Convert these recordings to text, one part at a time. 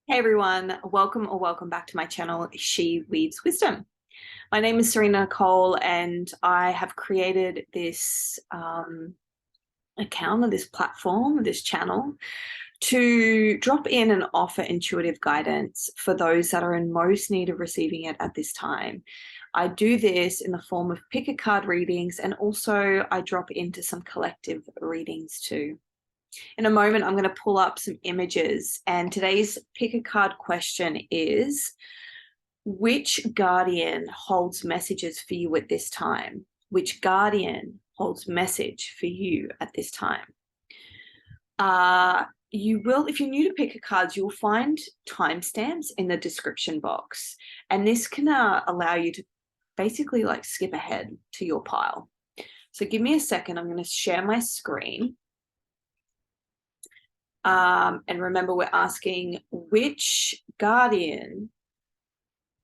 Hey everyone, welcome or welcome back to my channel, She Weaves Wisdom. My name is Serena Cole and I have created this account or this platform, this channel, to drop in and offer intuitive guidance for those that are in most need of receiving it at this time. I do this in the form of pick a card readings, and also I drop into some collective readings too. In a moment, I'm going to pull up some images, and today's pick a card question is: which guardian holds messages for you at this time? Which guardian holds message for you at this time? You will, if you're new to pick a cards, you'll find timestamps in the description box, and this can allow you to basically like skip ahead to your pile. So give me a second. I'm going to share my screen. And remember, we're asking which guardian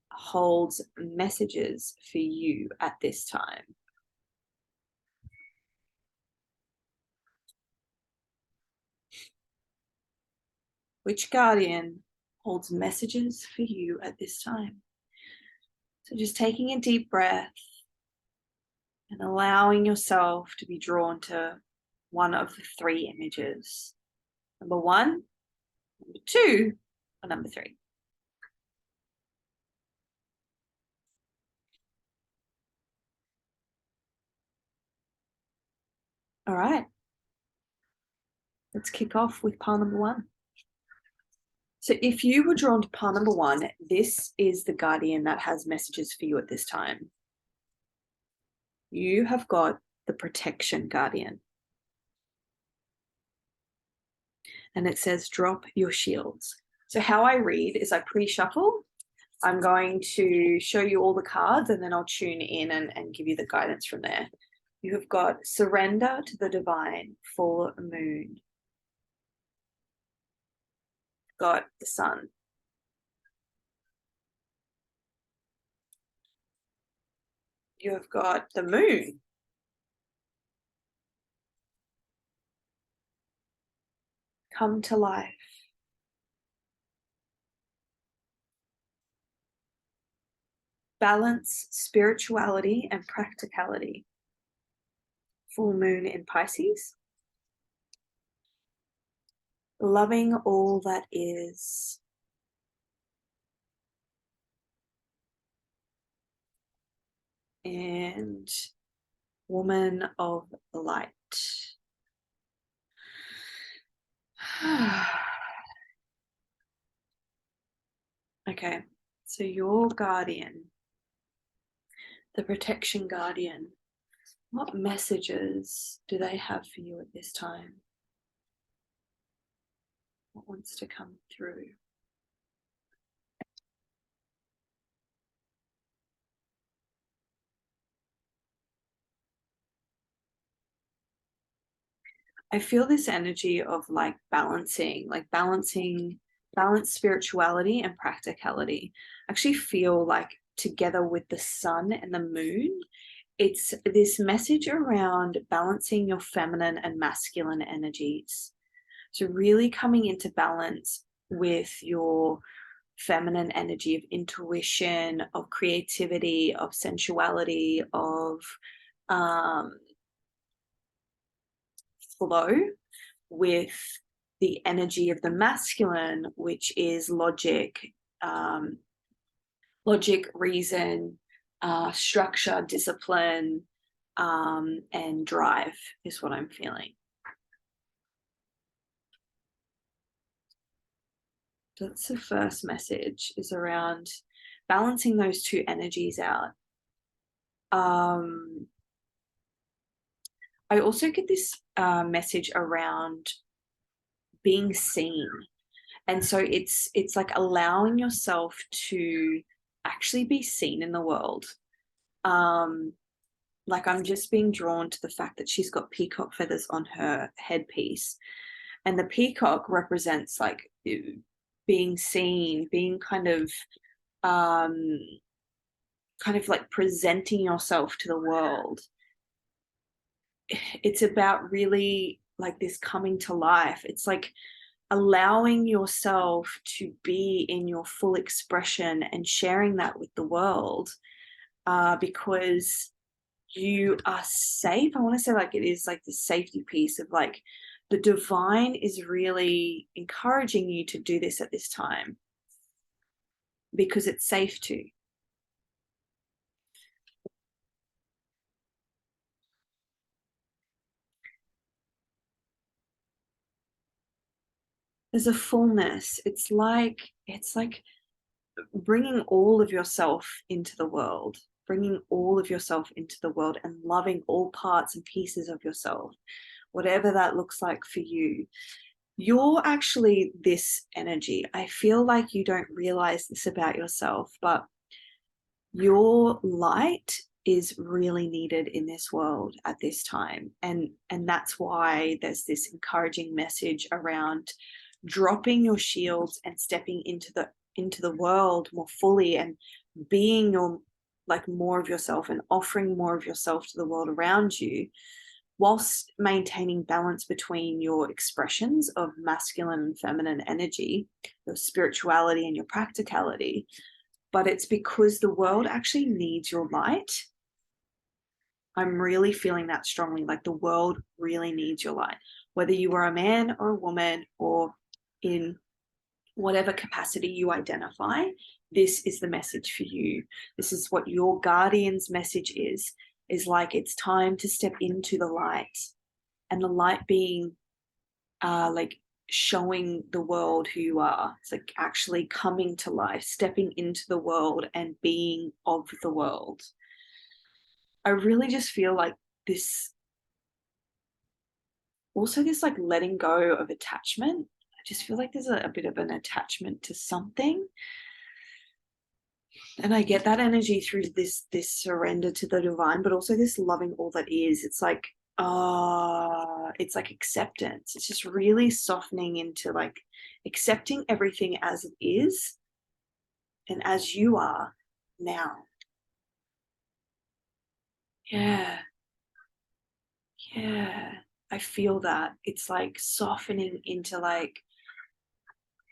holds messages for you at this time. Which guardian holds messages for you at this time? So just taking a deep breath and allowing yourself to be drawn to one of the three images. Number one, number two, or number three. All right. Let's kick off with pile number one. So if you were drawn to pile number one, this is the guardian that has messages for you at this time. You have got the protection guardian. And it says drop your shields. So how I read is I pre-shuffle. I'm going to show you all the cards and then I'll tune in and give you the guidance from there. You have got surrender to the divine, full moon. Got the sun. You have got the moon. Come to life. Balance, spirituality, and practicality. Full moon in Pisces. Loving all that is. And woman of light. Okay, so your guardian, the protection guardian, what messages do they have for you at this time? What wants to come through? I feel this energy of like balancing balance spirituality and practicality. I actually feel like together with the sun and the moon, it's this message around balancing your feminine and masculine energies. So really coming into balance with your feminine energy of intuition, of creativity, of sensuality, of flow, with the energy of the masculine, which is logic, reason, structure, discipline, and drive is what I'm feeling. That's the first message, is around balancing those two energies out. I also get this message around being seen. And so it's like allowing yourself to actually be seen in the world. Like I'm just being drawn to the fact that she's got peacock feathers on her headpiece. And the peacock represents like being seen, being kind of like presenting yourself to the world. It's about really like this coming to life. It's like allowing yourself to be in your full expression and sharing that with the world, because you are safe. I want to say like it is like the safety piece of like the divine is really encouraging you to do this at this time because it's safe to. There's a fullness. It's like bringing all of yourself into the world, bringing all of yourself into the world and loving all parts and pieces of yourself, whatever that looks like for you. You're actually this energy. I feel like you don't realize this about yourself, but your light is really needed in this world at this time. And that's why there's this encouraging message around dropping your shields and stepping into the world more fully and being your like more of yourself and offering more of yourself to the world around you, whilst maintaining balance between your expressions of masculine and feminine energy, your spirituality and your practicality. But it's because the world actually needs your light. I'm really feeling that strongly. Like the world really needs your light, whether you are a man or a woman or in whatever capacity you identify. This is the message for you. This is what your guardian's message is like it's time to step into the light, and the light being like showing the world who you are. It's like actually coming to life, stepping into the world and being of the world. I really just feel like this, also this like letting go of attachment. I just feel like there's a bit of an attachment to something. And I get that energy through this surrender to the divine, but also this loving all that is. It's like acceptance. It's just really softening into like accepting everything as it is and as you are now. Yeah. Yeah. I feel that. It's like softening into like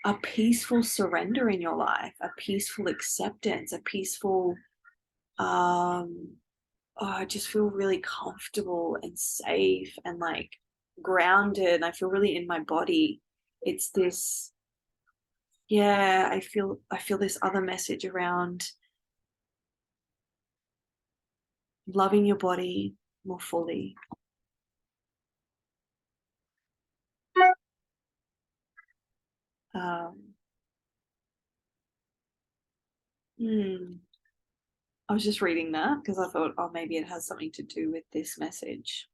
a peaceful surrender in your life, a peaceful acceptance, a peaceful I just feel really comfortable and safe and like grounded. I feel really in my body. It's this, yeah, I feel this other message around loving your body more fully. Um, hmm. I was just reading that because I thought, oh, maybe it has something to do with this message.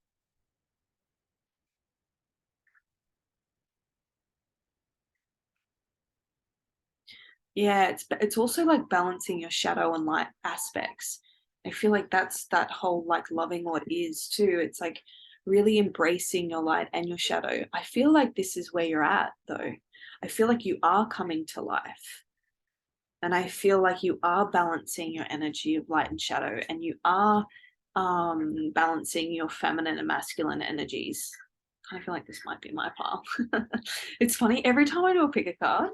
Yeah, it's also like balancing your shadow and light aspects. I feel like that's that whole like loving what is too. It's like really embracing your light and your shadow. I feel like this is where you're at though. I feel like you are coming to life. And I feel like you are balancing your energy of light and shadow, and you are balancing your feminine and masculine energies. I feel like this might be my pile. It's funny, every time I do a pick a card,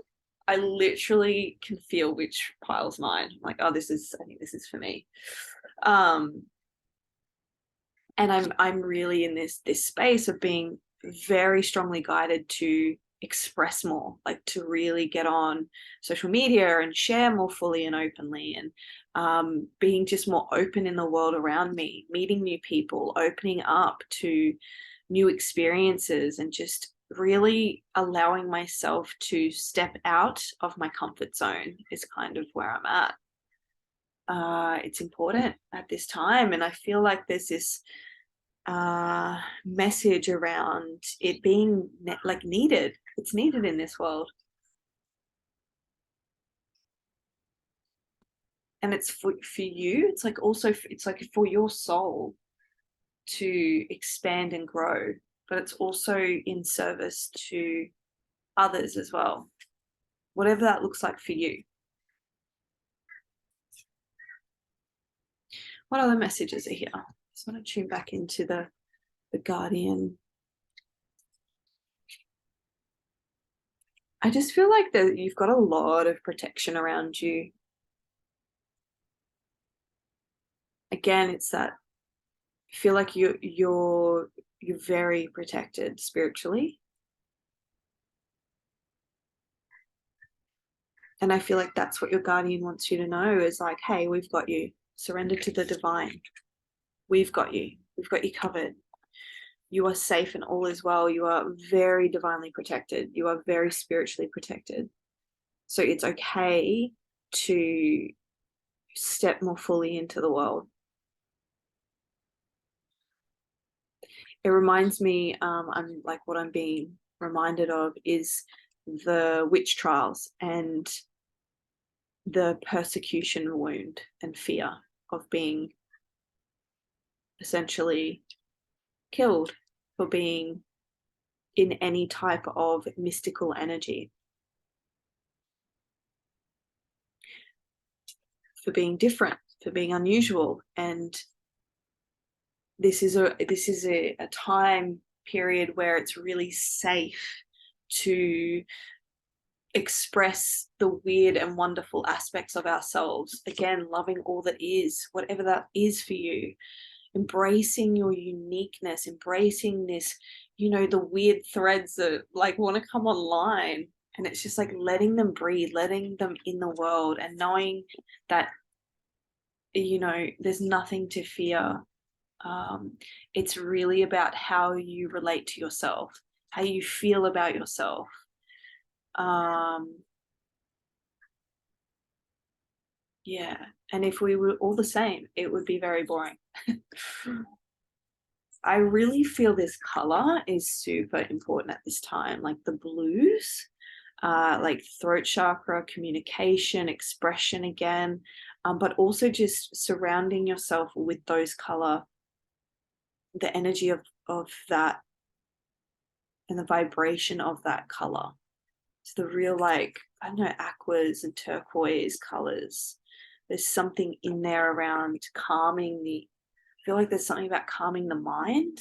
I literally can feel which pile's mine. I'm like, oh, I think this is for me. Um, and I'm really in this space of being very strongly guided to express more, like to really get on social media and share more fully and openly, and being just more open in the world around me, meeting new people, opening up to new experiences, and just really allowing myself to step out of my comfort zone is kind of where I'm at. It's important at this time, and I feel like there's this message around it being like needed. It's needed in this world, and it's for you. It's like also it's like for your soul to expand and grow, but it's also in service to others as well, whatever that looks like for you. What other messages are here? I just want to tune back into the guardian. I just feel like that you've got a lot of protection around you. Again, it's that I feel like you're very protected spiritually. And I feel like that's what your guardian wants you to know is like, hey, we've got you. Surrender to the divine. We've got you. We've got you covered. You are safe and all is well. You are very divinely protected. You are very spiritually protected. So it's okay to step more fully into the world. It reminds me, I'm like what I'm being reminded of is the witch trials and the persecution wound and fear of being essentially killed for being in any type of mystical energy, for being different, for being unusual. And this is a time period where it's really safe to express the weird and wonderful aspects of ourselves. Again, loving all that is, whatever that is for you, embracing your uniqueness, embracing this, the weird threads that like want to come online. And it's just like letting them breathe, letting them in the world, and knowing that, there's nothing to fear. It's really about how you relate to yourself, how you feel about yourself. Yeah, and if we were all the same, it would be very boring. I really feel this color is super important at this time, like the blues, like throat chakra, communication, expression again, but also just surrounding yourself with those color, the energy of that and the vibration of that color. So the real, like, I don't know, aquas and turquoise colors. There's something in there around calming I feel like there's something about calming the mind.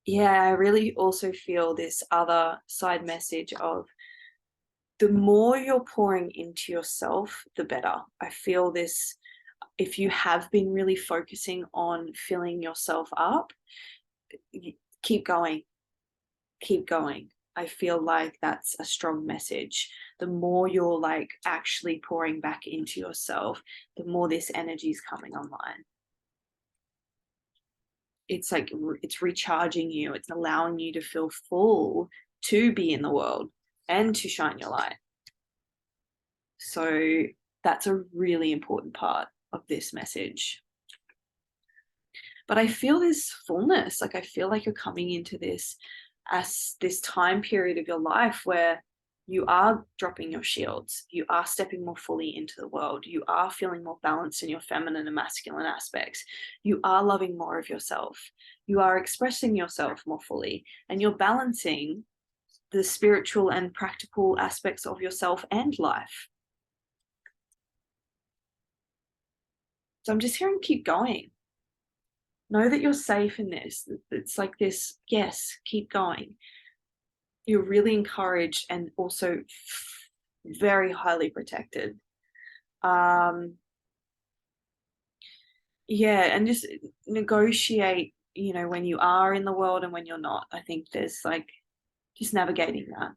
Yeah, I really also feel this other side message of the more you're pouring into yourself, the better. I feel this, if you have been really focusing on filling yourself up, keep going, keep going. I feel like that's a strong message. The more you're like actually pouring back into yourself, the more this energy is coming online. It's like it's recharging you. It's allowing you to feel full to be in the world and to shine your light. So that's a really important part of this message. But I feel this fullness, like I feel like you're coming into this as this time period of your life where you are dropping your shields, you are stepping more fully into the world, you are feeling more balanced in your feminine and masculine aspects, you are loving more of yourself, you are expressing yourself more fully, and you're balancing the spiritual and practical aspects of yourself and life. So I'm just hearing keep going. Know that you're safe in this. It's like this, yes, keep going. You're really encouraged and also very highly protected. Yeah, and just negotiate, when you are in the world and when you're not. I think there's like just navigating that.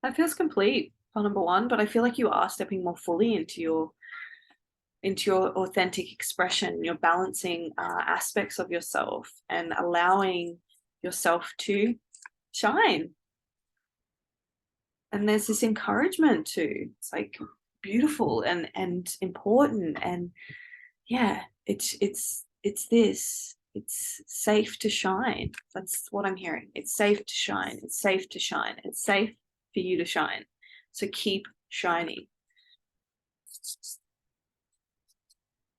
That feels complete on number one, but I feel like you are stepping more fully into your authentic expression. You're balancing aspects of yourself and allowing yourself to shine. And there's this encouragement too. It's like beautiful and important. And yeah, it's this. It's safe to shine. That's what I'm hearing. It's safe to shine. It's safe to shine. It's safe for you to shine. So keep shining.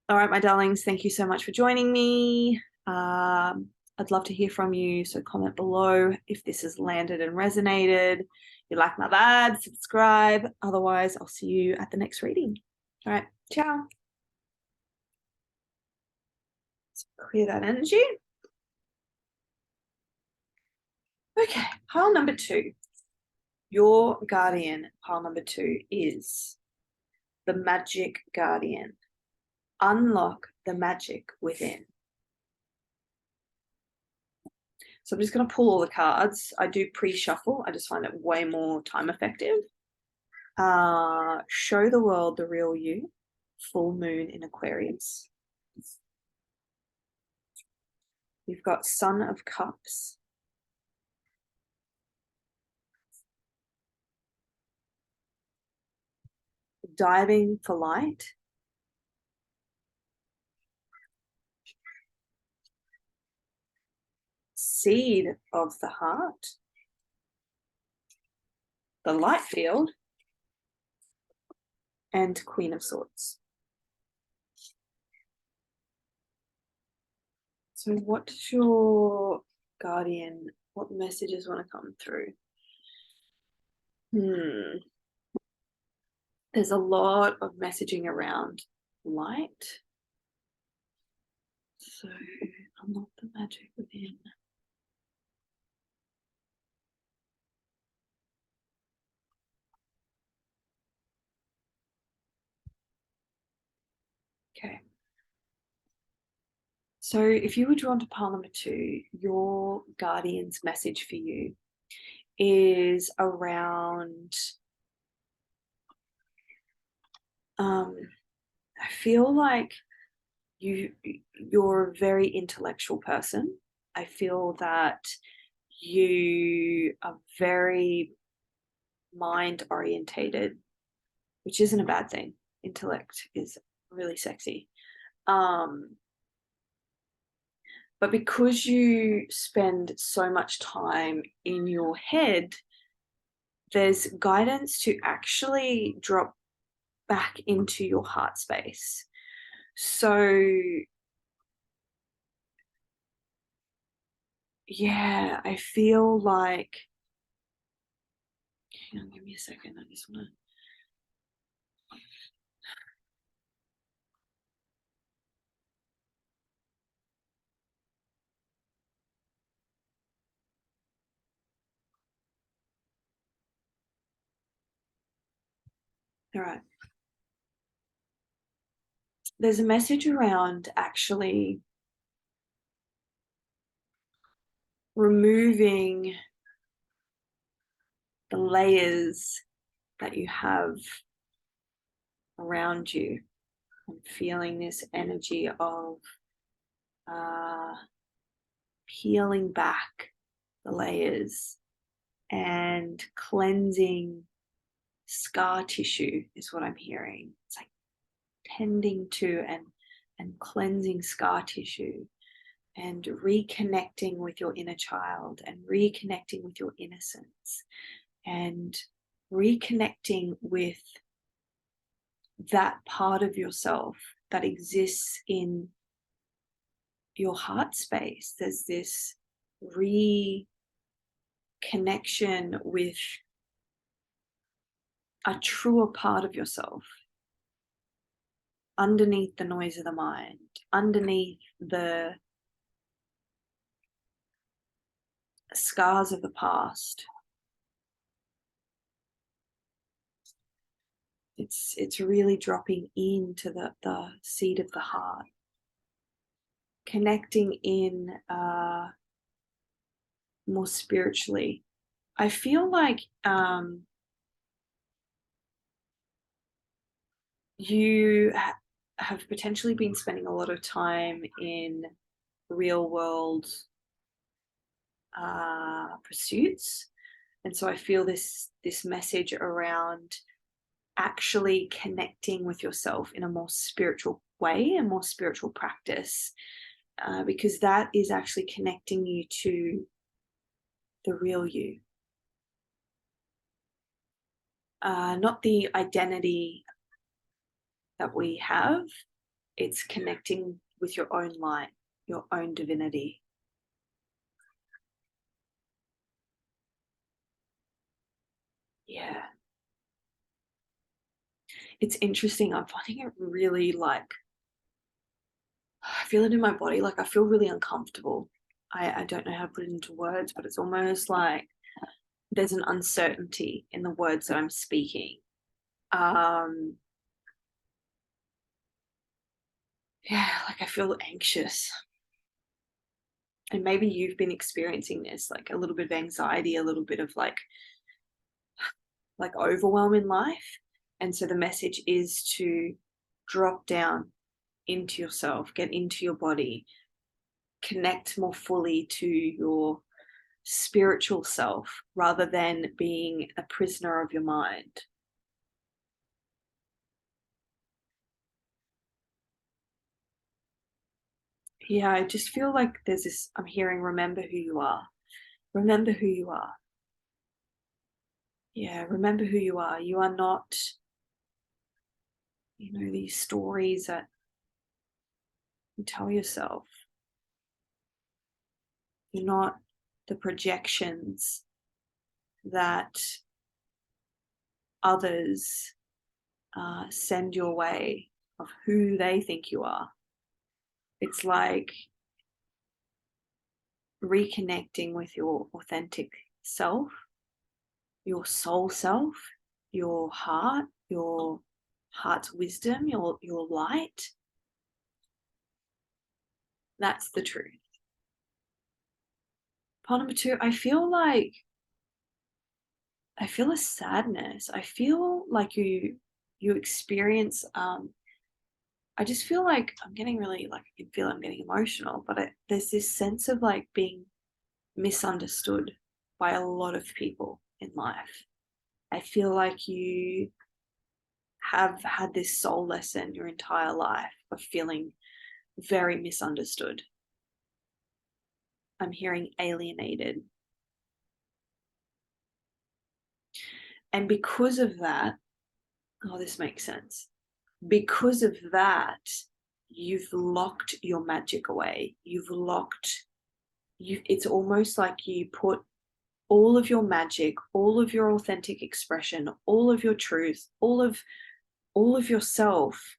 All right, my darlings, thank you so much for joining me. I'd love to hear from you. So comment below if this has landed and resonated. you like my vibe, subscribe. Otherwise, I'll see you at the next reading. All right, ciao. Let's clear that energy. Okay, pile number 2. Your guardian, pile number 2, is the Magic Guardian. Unlock the magic within. So I'm just going to pull all the cards. I do pre-shuffle. I just find it way more time effective. Show the world the real you. Full moon in Aquarius. You've got Son of Cups. Diving for light. Seed of the heart. The light field. And Queen of Swords. So what does your guardian, what messages want to come through? There's a lot of messaging around light. So unlock the magic within. Okay. So if you were drawn to pile number 2, your guardian's message for you is around, I feel like you're a very intellectual person. I feel that you are very mind orientated, which isn't a bad thing. Intellect is really sexy. But because you spend so much time in your head, there's guidance to actually drop back into your heart space. So yeah, I feel like, hang on, give me a second. I just want to. All right. There's a message around actually removing the layers that you have around you. I'm feeling this energy of peeling back the layers and cleansing scar tissue is what I'm hearing. It's like tending to and cleansing scar tissue and reconnecting with your inner child and reconnecting with your innocence and reconnecting with that part of yourself that exists in your heart space. There's this reconnection with a truer part of yourself underneath the noise of the mind, underneath the scars of the past. It's really dropping into the seed of the heart, connecting in more spiritually. I feel like you have potentially been spending a lot of time in real world pursuits, and so I feel this message around actually connecting with yourself in a more spiritual way, a more spiritual practice, because that is actually connecting you to the real you, not the identity that we have. It's connecting with your own light, your own divinity. Yeah. It's interesting. I'm finding it really like, I feel it in my body. Like I feel really uncomfortable. I don't know how to put it into words, but it's almost like there's an uncertainty in the words that I'm speaking. Um, yeah, like I feel anxious. And maybe you've been experiencing this, like a little bit of anxiety, a little bit of like overwhelm in life. And so the message is to drop down into yourself, get into your body, connect more fully to your spiritual self rather than being a prisoner of your mind. Yeah, I just feel like there's this, I'm hearing, remember who you are. Remember who you are. Yeah, remember who you are. You are not, these stories that you tell yourself. You're not the projections that others send your way of who they think you are. It's like reconnecting with your authentic self, your soul self, your heart's wisdom, your light. That's the truth. Part number two, I feel a sadness. I feel like you experience I just feel like I'm getting really, like, I can feel I'm getting emotional, but there's this sense of like being misunderstood by a lot of people in life. I feel like you have had this soul lesson your entire life of feeling very misunderstood. I'm hearing alienated. And because of that, oh, this makes sense. Because of that, you've locked your magic away. It's almost like you put all of your magic, all of your authentic expression, all of your truth, all of yourself.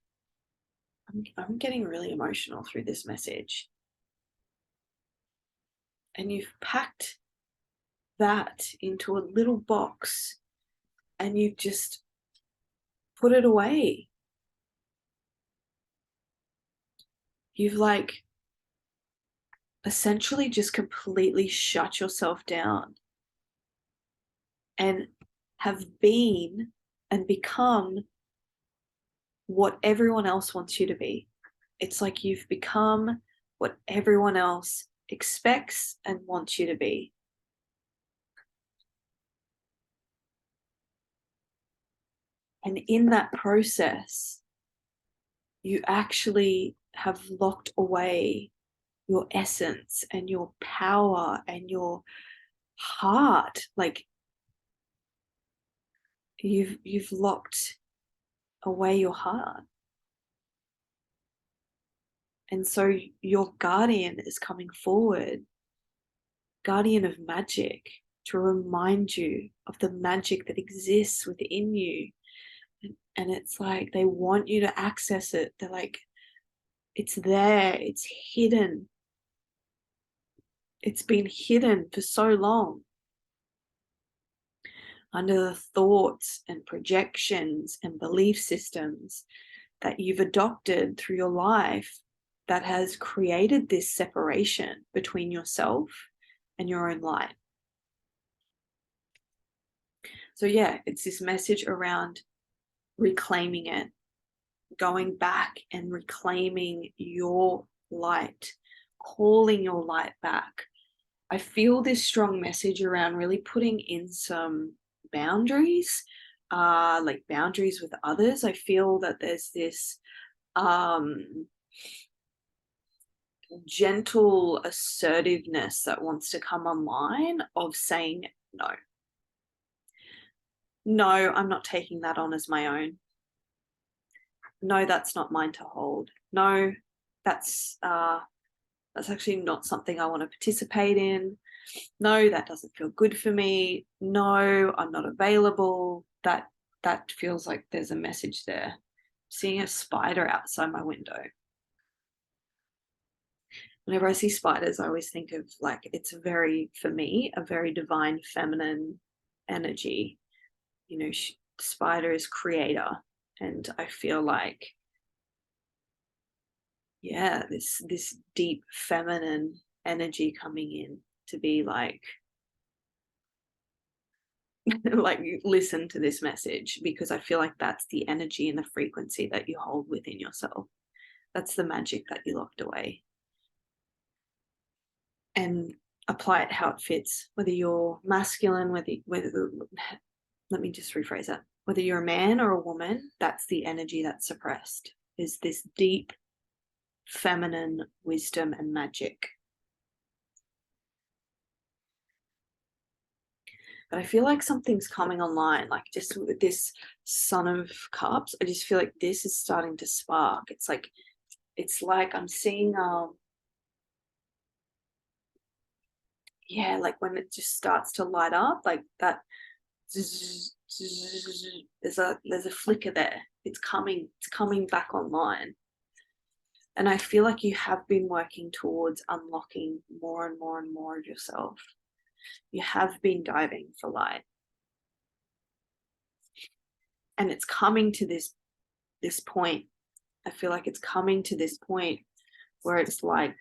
I'm getting really emotional through this message. And you've packed that into a little box and you've just put it away. You've like essentially just completely shut yourself down and have been and become what everyone else wants you to be. It's like you've become what everyone else expects and wants you to be. And in that process, you actually have locked away your essence and your power and your heart. Like you've locked away your heart. And so your guardian is coming forward, guardian of magic, to remind you of the magic that exists within you. And it's like they want you to access it. They're like, it's there, it's hidden. It's been hidden for so long under the thoughts and projections and belief systems that you've adopted through your life that has created this separation between yourself and your own light. So yeah, it's this message around reclaiming it, going back and reclaiming your light, calling your light back. I feel this strong message around really putting in some boundaries, like boundaries with others. I feel that there's this gentle assertiveness that wants to come online of saying no. No, I'm not taking that on as my own. No, that's not mine to hold. No, that's actually not something I want to participate in. no, that doesn't feel good for me. No, I'm not available. That feels like there's a message there. Seeing a spider outside my window. Whenever I see spiders, I always think of like, it's very, for me, a very divine feminine energy. You know, spider is creator. And I feel like, yeah, this deep feminine energy coming in to be like, like, listen to this message, because I feel like that's the energy and the frequency that you hold within yourself. That's the magic that you locked away. And apply it how it fits, whether you're masculine, whether let me just rephrase that, whether you're a man or a woman, that's the energy that's suppressed, is this deep feminine wisdom and magic. But I feel like something's coming online, like just with this Son of Cups, I just feel like this is starting to spark. It's like I'm seeing yeah, like when it just starts to light up, like that, there's a flicker there. It's coming back online. And I feel like you have been working towards unlocking more and more and more of yourself. You have been diving for light. And it's coming to this point. I feel like it's coming to this point where it's like,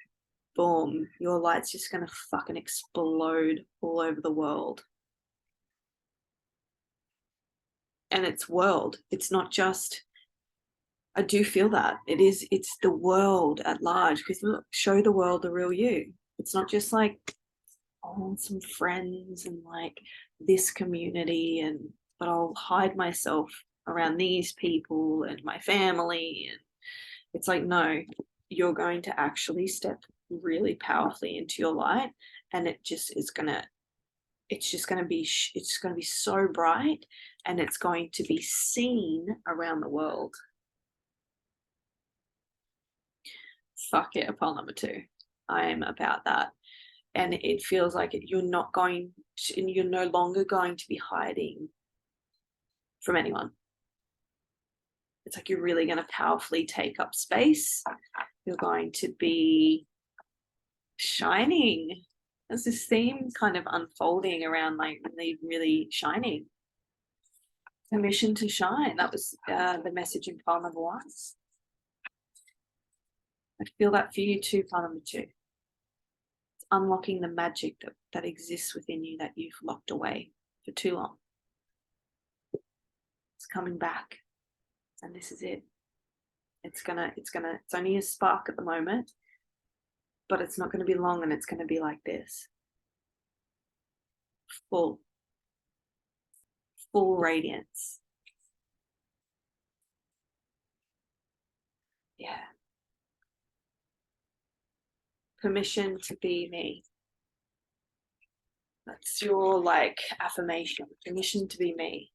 boom, your light's just gonna fucking explode all over the world. And it's world. It's not just, I do feel that. It's the world at large, because look, show the world the real you. It's not just like, oh, some friends and like this community, but I'll hide myself around these people and my family. And it's like, no, you're going to actually step really powerfully into your light, and it's just going to be so bright, and it's going to be seen around the world. Fuck it, pile number 2. I am about that. And it feels like you're no longer going to be hiding from anyone. It's like you're really going to powerfully take up space. You're going to be shining. There's this theme kind of unfolding around, like really, really shining. Permission to shine. That was the message in pile number 1. I feel that for you too, pile number 2. It's unlocking the magic that exists within you that you've locked away for too long. It's coming back. And this is it. It's only a spark at the moment, but it's not going to be long, and it's going to be like this. Full radiance. Yeah. Permission to be me. That's your like affirmation. Permission to be me.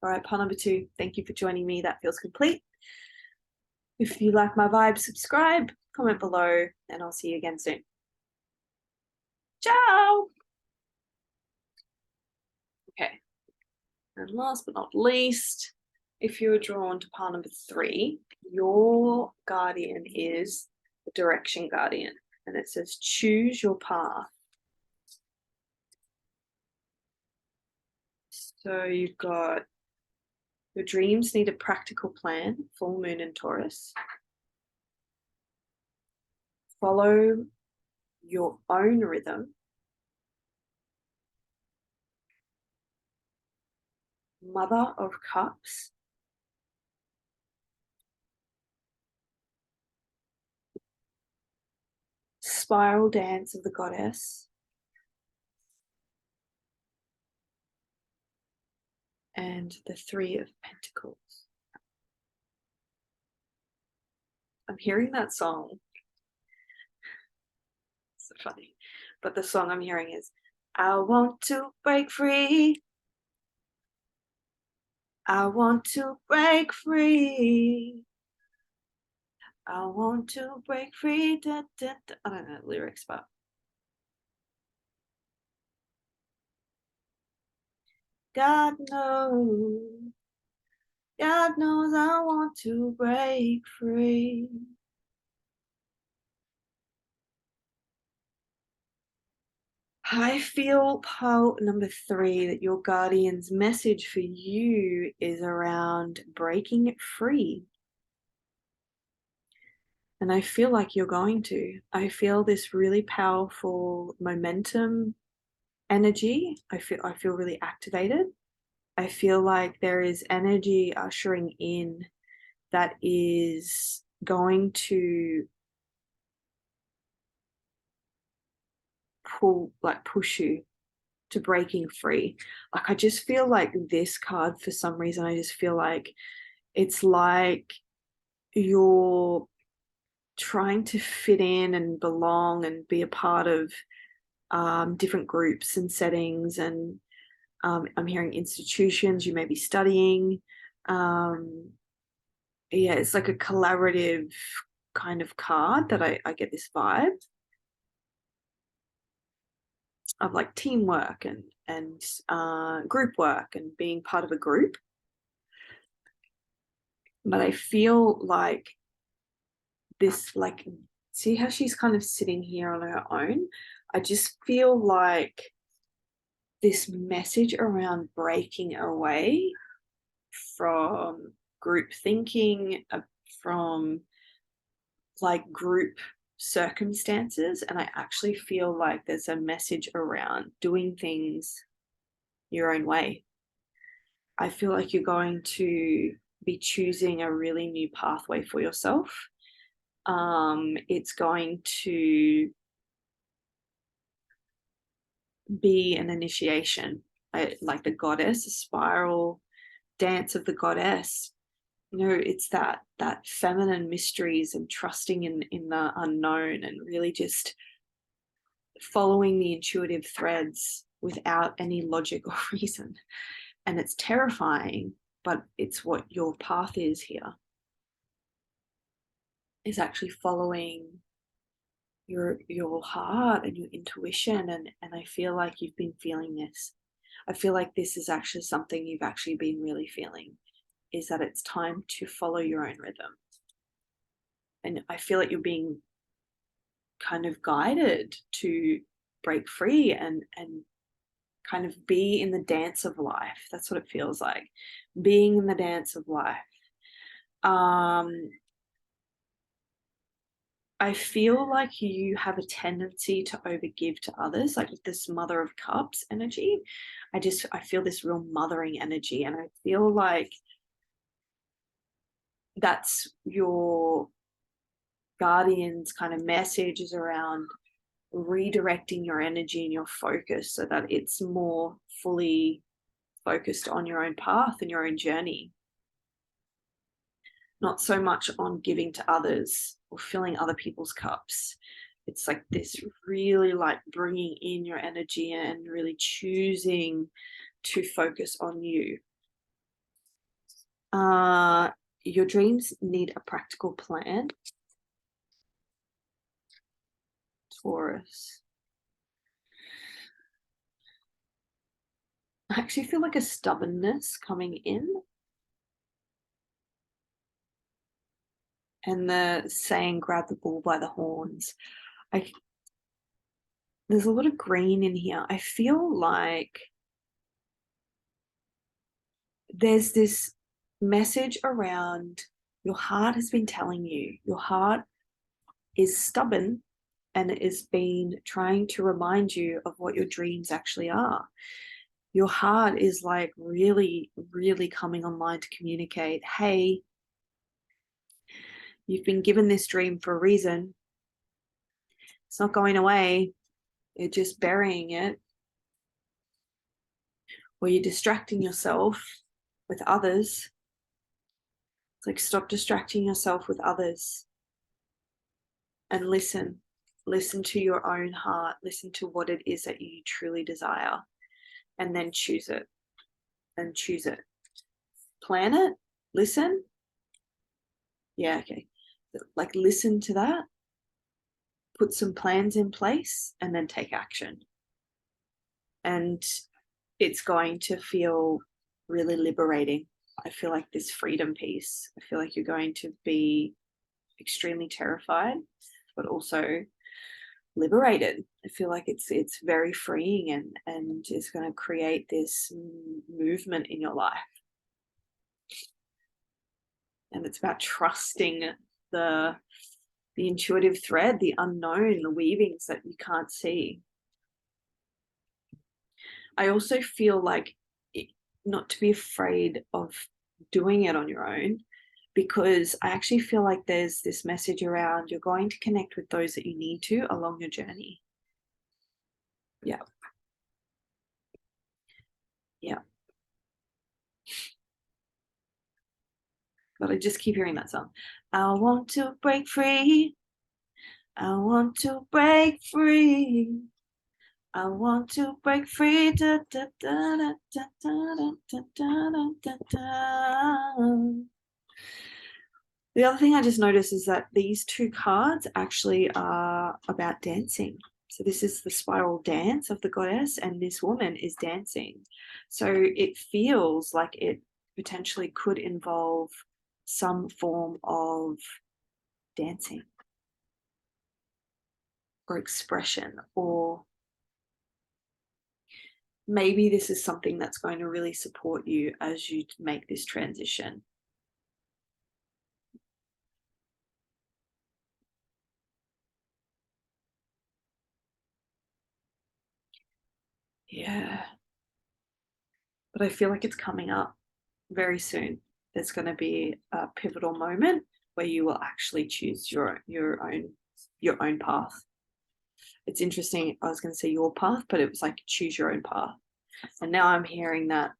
All right, pile number 2. Thank you for joining me. That feels complete. If you like my vibe, subscribe, comment below, and I'll see you again soon. Ciao. Okay. And last but not least, if you're drawn to pile number 3, your guardian is the direction guardian, and it says choose your path. So you've got, your dreams need a practical plan, full moon in Taurus. Follow your own rhythm. Mother of Cups. Spiral Dance of the Goddess. And the 3 of Pentacles. I'm hearing that song. It's so funny. But the song I'm hearing is, I want to break free. I want to break free. I want to break free. Da, da, da. I don't know the lyrics, but God knows, God knows I want to break free. I feel pile number 3 that your guardian's message for you is around breaking it free. And I feel like you're going to. I feel this really powerful momentum energy. I feel really activated. I feel like there is energy ushering in that is going to push you to breaking free. Like I just feel like this card, for some reason, I just feel like it's like you're trying to fit in and belong and be a part of different groups and settings. And I'm hearing institutions you may be studying. Yeah, it's like a collaborative kind of card that I get this vibe of like teamwork and group work and being part of a group. But I feel like this, like, see how she's kind of sitting here on her own? I just feel like this message around breaking away from group thinking, from like group circumstances. And I actually feel like there's a message around doing things your own way. I feel like you're going to be choosing a really new pathway for yourself. It's going to be an initiation, like the goddess, a spiral dance of the goddess. It's that feminine mysteries and trusting in the unknown and really just following the intuitive threads without any logic or reason. And it's terrifying, but it's what your path is here, is actually following your heart and your intuition. And I feel like you've been feeling this. I feel like this is actually something you've actually been really feeling, is that it's time to follow your own rhythm. And I feel like you're being kind of guided to break free and kind of be in the dance of life. That's what it feels like, being in the dance of life. I feel like you have a tendency to overgive to others, like with this Mother of Cups energy. I feel this real mothering energy, and I feel like that's your guardian's kind of message, is around redirecting your energy and your focus so that it's more fully focused on your own path and your own journey, not so much on giving to others or filling other people's cups. It's like this really like bringing in your energy and really choosing to focus on you. Your dreams need a practical plan, Taurus. I actually feel like a stubbornness coming in. And the saying, grab the bull by the horns. There's a lot of green in here. I feel like there's this message around your heart has been telling you, your heart is stubborn and is been trying to remind you of what your dreams actually are. Your heart is like really, really coming online to communicate, hey, you've been given this dream for a reason. It's not going away. You're just burying it, or you're distracting yourself with others. It's like, stop distracting yourself with others and listen to your own heart, listen to what it is that you truly desire, and then choose it. Plan it, listen. Yeah, okay. like listen to that, put some plans in place, and then take action. And it's going to feel really liberating. I feel like this freedom piece, I feel like you're going to be extremely terrified, but also liberated. I feel like it's very freeing, and it's going to create this movement in your life. And it's about trusting the intuitive thread, the unknown, the weavings that you can't see. I also feel like not to be afraid of doing it on your own, because I actually feel like there's this message around you're going to connect with those that you need to along your journey. Yeah. Yeah. But I just keep hearing that song. I want to break free. I want to break free. I want to break free. Da, da, da, da, da, da, da, da, da, da. The other thing I just noticed is that these two cards actually are about dancing. So this is the spiral dance of the goddess, and this woman is dancing. So it feels like it potentially could involve some form of dancing or expression, or maybe this is something that's going to really support you as you make this transition. Yeah. But I feel like it's coming up very soon. There's going to be a pivotal moment where you will actually choose your own path. It's interesting. I was going to say your path, but it was like choose your own path. And now I'm hearing that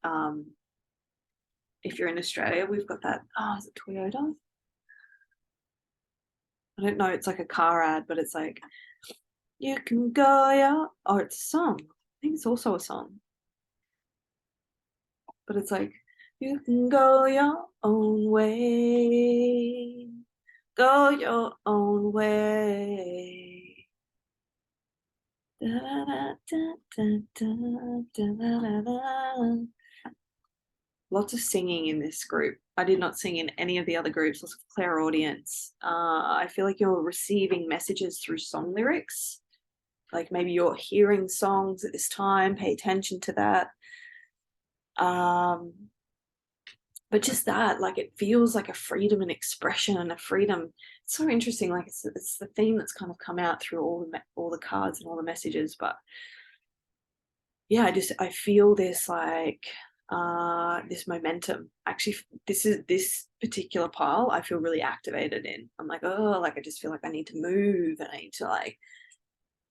if you're in Australia, we've got that. Oh, is it Toyota? I don't know. It's like a car ad, but it's like you can go, yeah. Oh, it's a song. I think it's also a song. But it's like you can go your own way. Go your own way. Da, da, da, lots of singing in this group. I did not sing in any of the other groups. Lots of clairaudience. I feel like you're receiving messages through song lyrics. Like maybe you're hearing songs at this time. Pay attention to that. But just that, like, it feels like a freedom and expression and a freedom. It's so interesting. Like it's the theme that's kind of come out through all the cards and all the messages. But yeah, I feel this like this momentum. Actually, this particular pile I feel really activated in. I'm like, oh, like I just feel like I need to move and I need to like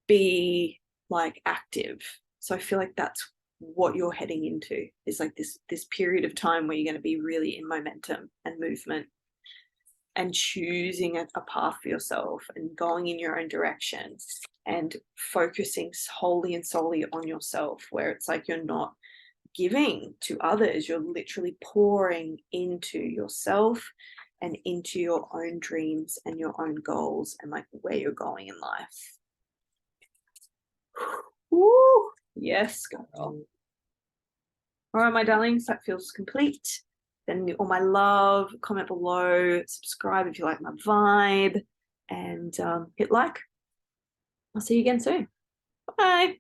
be like active. So I feel like that's what you're heading into, is like this period of time where you're going to be really in momentum and movement and choosing a path for yourself and going in your own direction and focusing wholly and solely on yourself, where it's like you're not giving to others, you're literally pouring into yourself and into your own dreams and your own goals and like where you're going in life. Woo! Yes, girl. All right, my darlings, that feels complete. Then all my love, comment below, subscribe if you like my vibe, and hit like. I'll see you again soon. Bye.